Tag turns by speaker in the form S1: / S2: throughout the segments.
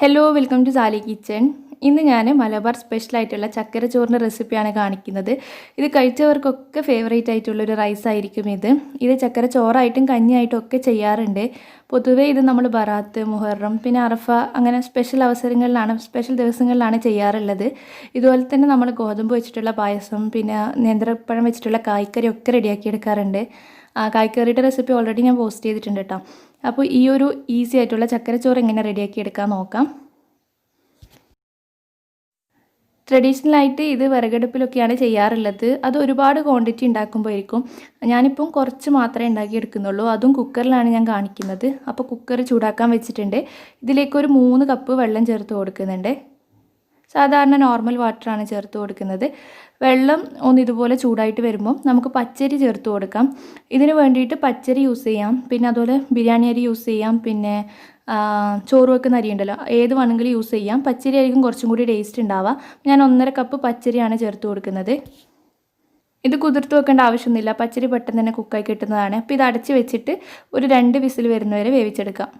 S1: Hello welcome to Sally kitchen. ഇന്ന് ഞാൻ Malabar special ആയിട്ടുള്ള ചക്കരച്ചോറിൻ്റെ റെസിപ്പിയാണ് കാണിക്കുന്നത്. ഇത് കഴിച്ചവർക്കൊക്കെ ഫേവറേറ്റ് ആയിട്ടുള്ളൊരു റൈസ് ആയിരിക്കും ഇത് ചക്കരച്ചോറായിട്ടും കഞ്ഞിയായിട്ടും ഒക്കെ ചെയ്യാറുണ്ട്. പൊതുവേ ഇത് നമ്മൾ ബറാത്ത്, മുഹറം, പിന്നെ അറഫ അങ്ങനെ സ്പെഷ്യൽ ദിവസങ്ങളിലാണ് ചെയ്യാറുള്ളത്. ഇതുപോലെ തന്നെ നമ്മൾ ഗോതമ്പ് വെച്ചിട്ടുള്ള പായസം, പിന്നെ നേന്ത്രപ്പഴം വെച്ചിട്ടുള്ള കായ്ക്കറി ഒക്കെ റെഡിയാക്കി എടുക്കാറുണ്ട്. കായ്ക്കറിയുടെ റെസിപ്പി ഓൾറെഡി ഞാൻ പോസ്റ്റ് ചെയ്തിട്ടുണ്ട് കേട്ടോ. അപ്പോൾ ഈ ഒരു ഈസി ആയിട്ടുള്ള ചക്കരച്ചോറ് എങ്ങനെ റെഡിയാക്കി എടുക്കാൻ നോക്കാം. ട്രഡീഷണലായിട്ട് ഇത് വിറകടുപ്പിലൊക്കെയാണ് ചെയ്യാറുള്ളത്. അത് ഒരുപാട് ക്വാണ്ടിറ്റി ഉണ്ടാക്കുമ്പോഴായിരിക്കും. ഞാനിപ്പം കുറച്ച് മാത്രമേ ഉണ്ടാക്കിയെടുക്കുന്നുള്ളൂ. അതും കുക്കറിലാണ് ഞാൻ കാണിക്കുന്നത്. അപ്പോൾ കുക്കർ ചൂടാക്കാൻ വെച്ചിട്ടുണ്ട്. ഇതിലേക്ക് ഒരു 3 കപ്പ് വെള്ളം ചേർത്ത് കൊടുക്കുന്നുണ്ട്. സാധാരണ നോർമൽ വാട്ടറാണ് ചേർത്ത് കൊടുക്കുന്നത്. വെള്ളം ഒന്ന് ഇതുപോലെ ചൂടായിട്ട് വരുമ്പോൾ നമുക്ക് പച്ചരി ചേർത്ത് കൊടുക്കാം. ഇതിന് വേണ്ടിയിട്ട് പച്ചരി യൂസ് ചെയ്യാം, പിന്നെ അതുപോലെ ബിരിയാണി അരി യൂസ് ചെയ്യാം, പിന്നെ ചോറ് വെക്കുന്ന അരി ഉണ്ടല്ലോ, ഏത് വേണമെങ്കിലും യൂസ് ചെയ്യാം. പച്ചരി ആയിരിക്കും കുറച്ചും കൂടി ടേസ്റ്റ് ഉണ്ടാവുക. ഞാൻ 1.5 കപ്പ് പച്ചരിയാണ് ചേർത്ത് കൊടുക്കുന്നത്. ഇത് കുതിർത്ത് വെക്കേണ്ട ആവശ്യമൊന്നുമില്ല, പച്ചരി പെട്ടെന്ന് തന്നെ കുക്കായി കിട്ടുന്നതാണ്. അപ്പോൾ ഇത് അടച്ച് വെച്ചിട്ട് ഒരു 2 വിസിൽ വരുന്നവരെ വേവിച്ചെടുക്കാം.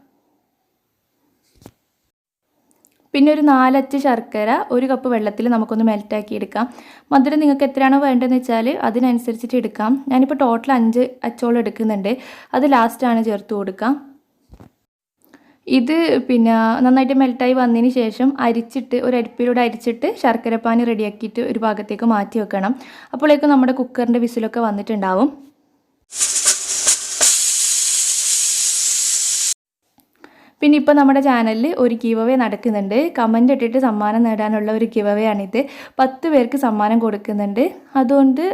S1: പിന്നെ ഒരു 4 അച്ച് ശർക്കര 1 കപ്പ് വെള്ളത്തിൽ നമുക്കൊന്ന് മെൽറ്റാക്കി എടുക്കാം. മധുരം നിങ്ങൾക്ക് എത്രയാണോ വേണ്ടതെന്ന് വെച്ചാൽ അതിനനുസരിച്ചിട്ട് എടുക്കാം. ഞാനിപ്പോൾ ടോട്ടൽ 5 അച്ചോളം എടുക്കുന്നുണ്ട്. അത് ലാസ്റ്റാണ് ചേർത്ത് കൊടുക്കാം. ഇത് പിന്നെ നന്നായിട്ട് മെൽറ്റായി വന്നതിന് ശേഷം ഒരു അരിപ്പിലൂടെ അരിച്ചിട്ട് ശർക്കരപ്പാനി റെഡിയാക്കിയിട്ട് ഒരു ഭാഗത്തേക്ക് മാറ്റി വെക്കണം. അപ്പോഴേക്കും നമ്മുടെ കുക്കറിൻ്റെ വിസിലൊക്കെ വന്നിട്ടുണ്ടാവും. പിന്നെ ഇപ്പോൾ നമ്മുടെ ചാനലിൽ ഒരു ഗിവ് അവേ നടക്കുന്നുണ്ട്. കമൻ്റ് ഇട്ടിട്ട് സമ്മാനം നേടാനുള്ള ഒരു ഗിവ് അവേ ആണിത്. 10 പേർക്ക് സമ്മാനം കൊടുക്കുന്നുണ്ട്. അതുകൊണ്ട്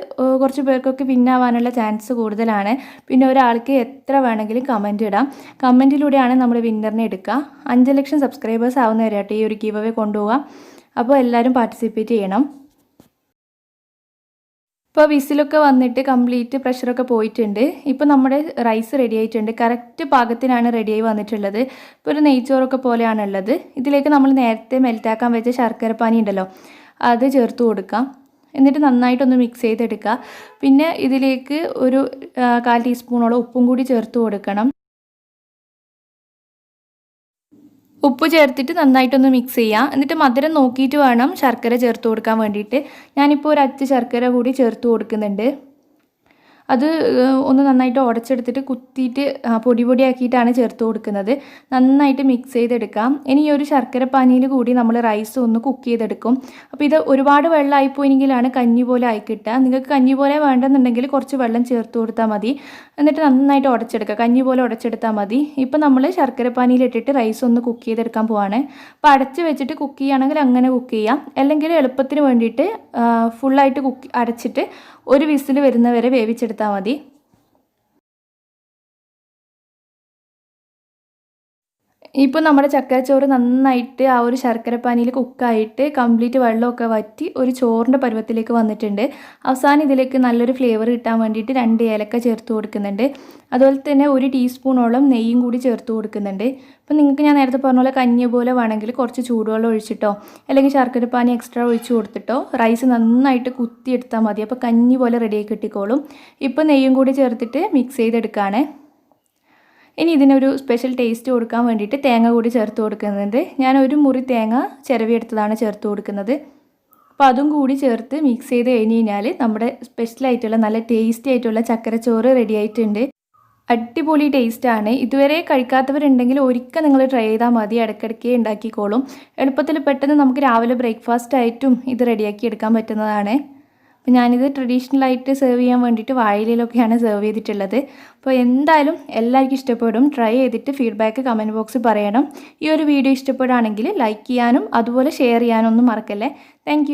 S1: കുറച്ച് പേർക്കൊക്കെ വിന്നാവാനുള്ള ചാൻസ് കൂടുതലാണ്. പിന്നെ ഒരാൾക്ക് എത്ര വേണമെങ്കിലും കമൻ്റ് ഇടാം. കമൻറ്റിലൂടെയാണ് നമ്മൾ വിന്നറിനെ എടുക്കുക. 5 ലക്ഷം സബ്സ്ക്രൈബേഴ്സ് ആവുന്നവരായിട്ട് ഈ ഒരു ഗിവ് അവേ കൊണ്ടുപോകാം. അപ്പോൾ എല്ലാവരും പാർട്ടിസിപ്പേറ്റ് ചെയ്യണം. ഇപ്പോൾ വിസിലൊക്കെ വന്നിട്ട് കംപ്ലീറ്റ് പ്രഷറൊക്കെ പോയിട്ടുണ്ട്. ഇപ്പോൾ നമ്മുടെ റൈസ് റെഡി ആയിട്ടുണ്ട്. കറക്റ്റ് പാകത്തിനാണ് റെഡിയായി വന്നിട്ടുള്ളത്. ഇപ്പോൾ ഒരു നെയ്ച്ചോറൊക്കെ പോലെയാണുള്ളത്. ഇതിലേക്ക് നമ്മൾ നേരത്തെ മെൽറ്റാക്കാൻ വെച്ച ശർക്കരപ്പാനി ഉണ്ടല്ലോ, അത് ചേർത്ത് കൊടുക്കാം. എന്നിട്ട് നന്നായിട്ടൊന്ന് മിക്സ് ചെയ്തെടുക്കുക. പിന്നെ ഇതിലേക്ക് ഒരു 1/4 ടീസ്പൂണോളം ഉപ്പും കൂടി ചേർത്ത് കൊടുക്കണം. ഉപ്പ് ചേർത്തിട്ട് നന്നായിട്ടൊന്ന് മിക്സ് ചെയ്യുക. എന്നിട്ട് മധുരം നോക്കിയിട്ട് വേണം ശർക്കര ചേർത്ത് കൊടുക്കാൻ വേണ്ടിയിട്ട്. ഞാനിപ്പോൾ ഒരു അച്ച് ശർക്കര കൂടി ചേർത്ത് കൊടുക്കുന്നുണ്ട്. അത് ഒന്ന് നന്നായിട്ട് ഉടച്ചെടുത്തിട്ട് കുത്തിയിട്ട് പൊടിയാക്കിയിട്ടാണ് ചേർത്ത് കൊടുക്കുന്നത്. നന്നായിട്ട് മിക്സ് ചെയ്തെടുക്കാം. ഇനി ഈ ഒരു ശർക്കരപ്പാനിയിൽ കൂടി നമ്മൾ റൈസ് ഒന്ന് കുക്ക് ചെയ്തെടുക്കും. അപ്പോൾ ഇത് ഒരുപാട് വെള്ളമായി പോയെങ്കിലാണ് കഞ്ഞി പോലെ ആയി കിട്ടുക. നിങ്ങൾക്ക് കഞ്ഞി പോലെ വേണ്ടെന്നുണ്ടെങ്കിൽ കുറച്ച് വെള്ളം ചേർത്ത് കൊടുത്താൽ മതി. എന്നിട്ട് നന്നായിട്ട് ഉടച്ചെടുക്കുക. കഞ്ഞി പോലെ ഉടച്ചെടുത്താൽ മതി. ഇപ്പോൾ നമ്മൾ ശർക്കരപ്പാനിയിലിട്ടിട്ട് റൈസ് ഒന്ന് കുക്ക് ചെയ്തെടുക്കാൻ പോവാണ്. അപ്പോൾ അടച്ച് വെച്ചിട്ട് കുക്ക് ചെയ്യുകയാണെങ്കിൽ അങ്ങനെ കുക്ക് ചെയ്യാം. അല്ലെങ്കിൽ എളുപ്പത്തിന് വേണ്ടിയിട്ട് ഫുള്ളായിട്ട് അടച്ചിട്ട് ഒരു വിസിൽ വരുന്നവരെ വേവിച്ചെടുത്താൽ മതി. ഇപ്പോൾ നമ്മുടെ ചക്കരച്ചോറ് നന്നായിട്ട് ആ ഒരു ശർക്കരപ്പാനിയിൽ കുക്കായിട്ട് കംപ്ലീറ്റ് വെള്ളമൊക്കെ വറ്റി ഒരു ചോറിൻ്റെ പരുവത്തിലേക്ക് വന്നിട്ടുണ്ട്. അവസാനം ഇതിലേക്ക് നല്ലൊരു ഫ്ലേവർ കിട്ടാൻ വേണ്ടിയിട്ട് 2 ഏലക്ക ചേർത്ത് കൊടുക്കുന്നുണ്ട്. അതുപോലെ തന്നെ 1 ടീസ്പൂണോളം നെയ്യും കൂടി ചേർത്ത് കൊടുക്കുന്നുണ്ട്. അപ്പോൾ നിങ്ങൾക്ക് ഞാൻ നേരത്തെ പറഞ്ഞ പോലെ കഞ്ഞി പോലെ വേണമെങ്കിൽ കുറച്ച് ചൂടുവെള്ളം ഒഴിച്ചിട്ടോ അല്ലെങ്കിൽ ശർക്കരപ്പാനി എക്സ്ട്രാ ഒഴിച്ച് കൊടുത്തിട്ടോ റൈസ് നന്നായിട്ട് കുത്തിയെടുത്താൽ മതി. അപ്പോൾ കഞ്ഞി പോലെ റെഡിയായി കിട്ടിക്കോളും. ഇപ്പോൾ നെയ്യും കൂടി ചേർത്തിട്ട് മിക്സ് ചെയ്തെടുക്കുകയാണ്. ഇനി ഇതിനൊരു സ്പെഷ്യൽ ടേസ്റ്റ് കൊടുക്കാൻ വേണ്ടിയിട്ട് തേങ്ങ കൂടി ചേർത്ത് കൊടുക്കുന്നുണ്ട്. ഞാൻ ഒരു മുറി തേങ്ങ ചിരവിയെടുത്തതാണ് ചേർത്ത് കൊടുക്കുന്നത്. അപ്പോൾ അതും കൂടി ചേർത്ത് മിക്സ് ചെയ്ത് കഴിഞ്ഞ് കഴിഞ്ഞാൽ നമ്മുടെ സ്പെഷ്യലായിട്ടുള്ള നല്ല ടേസ്റ്റി ആയിട്ടുള്ള ചക്കരച്ചോറ് റെഡി ആയിട്ടുണ്ട്. അടിപൊളി ടേസ്റ്റാണ്. ഇതുവരെ കഴിക്കാത്തവരുണ്ടെങ്കിൽ ഒരിക്കൽ നിങ്ങൾ ട്രൈ ചെയ്താൽ മതി. ഇടയ്ക്കിടയ്ക്ക് ഉണ്ടാക്കിക്കോളും. എളുപ്പത്തിൽ പെട്ടെന്ന് നമുക്ക് രാവിലെ ബ്രേക്ക്ഫാസ്റ്റ് ആയിട്ടും ഇത് റെഡിയാക്കി എടുക്കാൻ പറ്റുന്നതാണ്. അപ്പോൾ ഞാനിത് ട്രഡീഷണലായിട്ട് സെർവ് ചെയ്യാൻ വേണ്ടിയിട്ട് വാഴയിലൊക്കെയാണ് സെർവ് ചെയ്തിട്ടുള്ളത്. അപ്പോൾ എന്തായാലും എല്ലാവർക്കും ഇഷ്ടപ്പെടും. ട്രൈ ചെയ്തിട്ട് ഫീഡ്ബാക്ക് കമൻറ്റ് ബോക്സിൽ പറയണം. ഈ ഒരു വീഡിയോ ഇഷ്ടപ്പെടുകയാണെങ്കിൽ ലൈക്ക് ചെയ്യാനും അതുപോലെ ഷെയർ ചെയ്യാനും ഒന്നും മറക്കല്ലേ. താങ്ക്